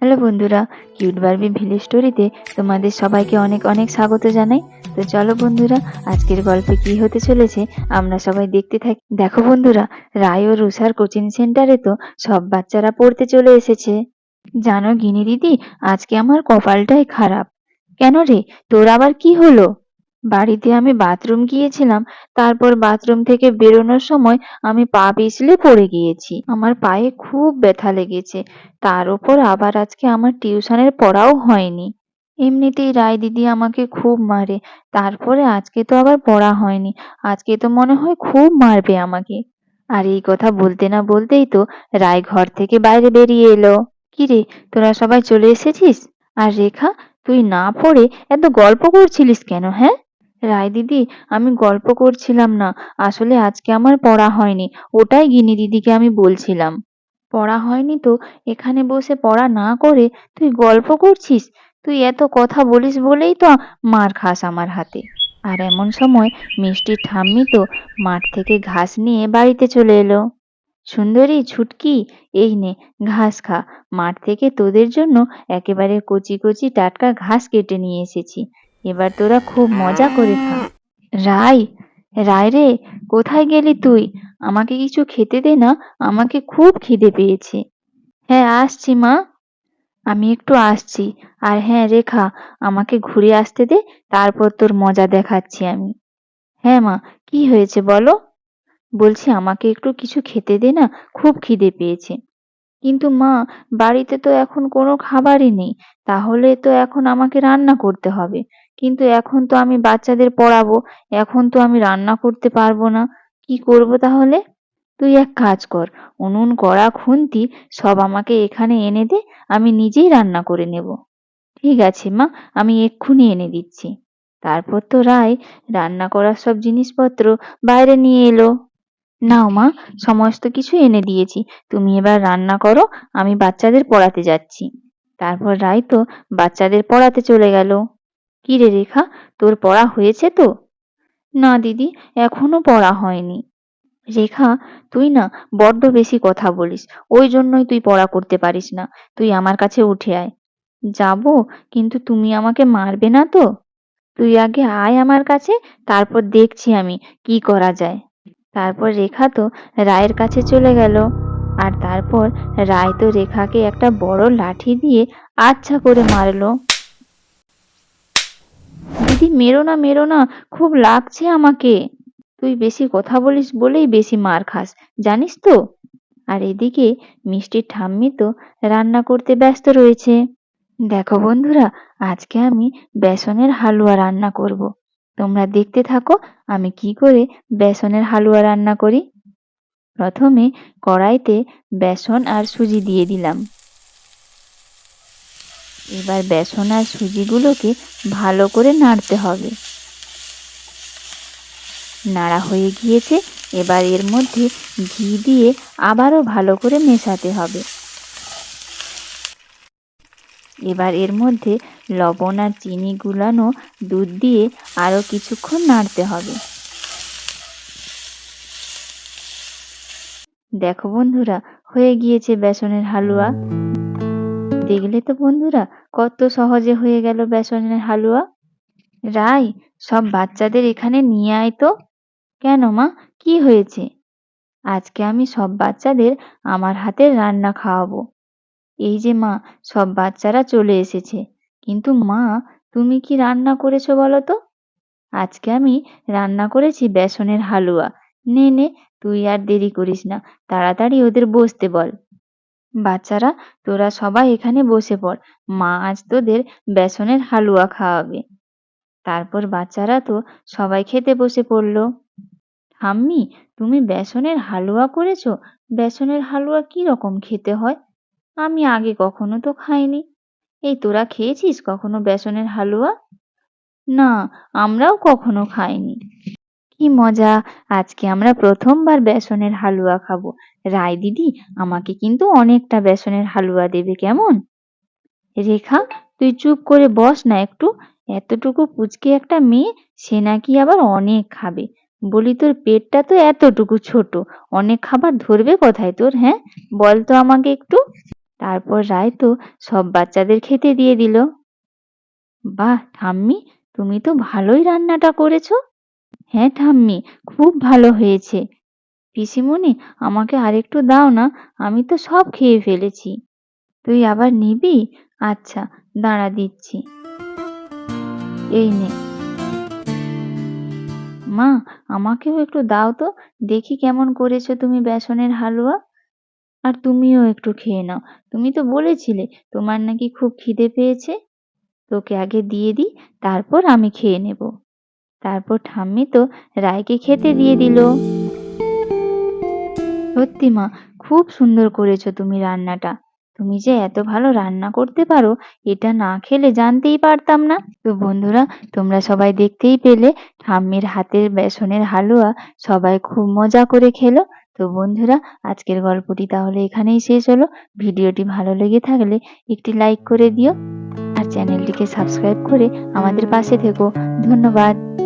Hello বন্ধুরা, cute Barbie village স্টোরিতে তোমাদের সবাইকে অনেক অনেক স্বাগত জানাই। তো চলো বন্ধুরা, আজকের গল্পে কি হতে চলেছে আমরা সবাই দেখতে থাকি। দেখো বন্ধুরা, রায় ও রুষার কোচিং সেন্টারে তো সব বাচ্চারা পড়তে চলে এসেছে। জানো গিনি দিদি, আজকে আমার কপালটাই খারাপ। কেন রে, তোর আবার কি হলো? বাড়িতে আমি বাথরুম গিয়েছিলাম, তারপর বাথরুম থেকে বেরোনোর সময় আমি পা পিছলে পড়ে গিয়েছি। আমার পায়ে খুব ব্যথা লেগেছে। তার উপর আবার আজকে আমার টিউশনের পড়াও হয়নি। এমনিতেই রায় দিদি আমাকে খুব মারে, তারপরে আজকে তো আবার পড়া হয়নি। আজকে তো মনে হয় খুব মারবে আমাকে। আর এই কথা বলতে না বলতেই তো রায় ঘর থেকে বাইরে বেরিয়ে এলো। কি রে, তোরা সবাই চলে এসেছিস? আর রেখা, তুই না পড়ে এত গল্প করছিলিস কেন, হ্যাঁ? রায় দিদি, আমি গল্প করছিলাম না, আসলে আজকে আমার পড়া হয়নি। ওটাই গিনি দিদিকে আমি বলছিলাম। পড়া হয়নি তো এখানে বসে পড়া না করে তুই গল্প করছিস? তুই এত কথা বলিস বলেই তো মার খাস আমার হাতে। আর এমন সময় মিষ্টির ঠাম্মি তো মাঠ থেকে ঘাস নিয়ে বাড়িতে চলে এলো। সুন্দরী, ছুটকি, এই নে ঘাস খা। মাঠ থেকে তোদের জন্য একেবারে কচি কচি টাটকা ঘাস কেটে নিয়ে এসেছি। এবার তোরা খুব মজা করে খা। রাই, রাই রে, কোথায় গেলি তুই? আমাকে কিছু খেতে দে না, আমাকে খুব খিদে পেয়েছে। হ্যাঁ, আসছি মা, আমি একটু আসছি। আর হ্যাঁ রেখা, আমাকে ঘুরে আসতে দে, তারপর তোর মজা দেখাচ্ছি আমি। হ্যাঁ মা, কি হয়েছে বলো? বলছি আমাকে একটু কিছু খেতে দে না, খুব খিদে পেয়েছে। কিন্তু মা, বাড়িতে তো এখন কোনো খাবারই নেই। তাহলে তো এখন আমাকে রান্না করতে হবে। কিন্তু এখন তো আমি বাচ্চাদের পড়াবো, এখন তো আমি রান্না করতে পারবো না। কি করব তাহলে? তুই এক কাজ কর, উনুন কড়া খুন্তি সব আমাকে এখানে এনে দে, আমি নিজেই রান্না করে নেব। ঠিক আছে মা, আমি এক্ষুনি এনে দিচ্ছি। তারপর তো রায় রান্না করার সব জিনিসপত্র বাইরে নিয়ে এলো। নাও মা, সমস্ত কিছু এনে দিয়েছি, তুমি এবার রান্না করো, আমি বাচ্চাদের পড়াতে যাচ্ছি। তারপর রাই তো বাচ্চাদের পড়াতে চলে গেল। কি রে রেখা, তোর পড়া হয়েছে তো? না দিদি, এখনো পড়া হয়নি। রেখা, তুই না বড্ড বেশি কথা বলিস, ওই জন্যই তুই পড়া করতে পারিস না। তুই আমার কাছে উঠে আয়। যাব, কিন্তু তুমি আমাকে মারবে না তো? তুই আগে আয় আমার কাছে, তারপর দেখছি আমি কি করা যায়। তারপর রেখা তো রায়ের কাছে চলে গেল। আর তারপর রায় তো রেখাকে একটা বড় লাঠি দিয়ে আচ্ছা করে মারলো। দিদি, মেরো না মেরো না, খুব লাগছে আমাকে। তুই বেশি কথা বলিস বলেই বেশি মার খাস, জানিস তো? আর এদিকে মিষ্টির ঠাম্মি তো রান্না করতে ব্যস্ত রয়েছে। দেখো বন্ধুরা, আজকে আমি বেসনের হালুয়া রান্না করব। তোমরা দেখতে থাকো আমি কি করে বেসনের হালুয়া রান্না করি। প্রথমে কড়াইতে বেসন আর সুজি দিয়ে দিলাম। এবার বেসন আর সুজিগুলোকে ভালো করে নাড়তে হবে। নাড়া হয়ে গিয়েছে, এবার এর মধ্যে ঘি দিয়ে আবারও ভালো করে মেশাতে হবে। এবার এর মধ্যে লবণ আর চিনি গুলানো দুধ দিয়ে আরো কিছুক্ষণ নাড়তে হবে। দেখো বন্ধুরা, হয়ে গিয়েছে বেসনের হালুয়া। দেখলে তো বন্ধুরা, কত সহজে হয়ে গেল বেসনের হালুয়া। রাই, সব বাচ্চাদের এখানে নিয়ে আয় তো। কেন মা, কি হয়েছে? আজকে আমি সব বাচ্চাদের আমার হাতের রান্না খাওয়াবো। এই যে মা, সব বাচ্চারা চলে এসেছে। কিন্তু মা, তুমি কি রান্না করেছো বলো তো? আজকে আমি রান্না করেছি বেসনের হালুয়া। নে নে, তুই আর দেরি করিস না, তাড়াতাড়ি ওদের বসতে বল। বাচ্চারা, তোরা সবাই এখানে বসে পড়, মা আজ তোদের বেসনের হালুয়া খাওয়াবে। তারপর বাচ্চারা তো সবাই খেতে বসে পড়লো। ঠাম্মি, তুমি বেসনের হালুয়া করেছো? বেসনের হালুয়া কি রকম খেতে হয়? আমি আগে কখনো তো খাইনি। এই তোরা খেয়েছিস কখনো বেসনের হালুয়া? না, আমরাও কখনো খাইনি। কি মজা, আজকে আমরা প্রথমবার বেসনের হালুয়া খাবো। রায় দিদি আমাকে কিন্তু অনেকটা বেসনের হালুয়া দেবে, কেমন? রেখা, তুই চুপ করে বস না একটু। এতটুকু পুচকে একটা মেয়ে, সে নাকি আবার অনেক খাবে। বলি তোর পেটটা তো এতটুকু ছোট, অনেক খাবার ধরবে কোথায় তোর, হ্যাঁ? বল তো আমাকে একটু। তারপর রায় তো সব বাচ্চাদের খেতে দিয়ে দিল। বাহ ঠাম্মি, তুমি তো ভালোই রান্নাটা করেছো। হ্যাঁ ঠাম্মি, খুব ভালো হয়েছে। পিসিমণি, আমাকে আরেকটু দাও না, আমি তো সব খেয়ে ফেলেছি। তুই আবার নিবি? আচ্ছা, দাঁড়া দিচ্ছি। এই নে। মা, আমাকেও একটু দাও তো, দেখি কেমন করেছো তুমি বেসনের হালুয়া। আর তুমিও একটু খেয়ে নাও, তুমি তো বলেছিলে তোমার নাকি খুব খিদে পেয়েছে। তোকে আগে দিয়ে দিই, তারপর আমি খেয়ে নেব। তারপর ঠাম্মি তো রায়কে খেতে দিয়ে দিল। সত্যি মা, খুব সুন্দর করেছো তুমি রান্নাটা। তুমি যে এত ভালো রান্না করতে পারো, এটা না খেলে জানতেই পারতাম না। তো বন্ধুরা, তোমরা সবাই দেখতেই পেলে ঠাম্মির হাতের বেসনের হালুয়া সবাই খুব মজা করে খেলো। তো বন্ধুরা, আজকের গল্পটি তাহলে এখানেই শেষ হলো। ভিডিওটি ভালো লেগে থাকলে একটি লাইক করে দিও আর চ্যানেলটিকে সাবস্ক্রাইব করে আমাদের পাশে থেকো। ধন্যবাদ।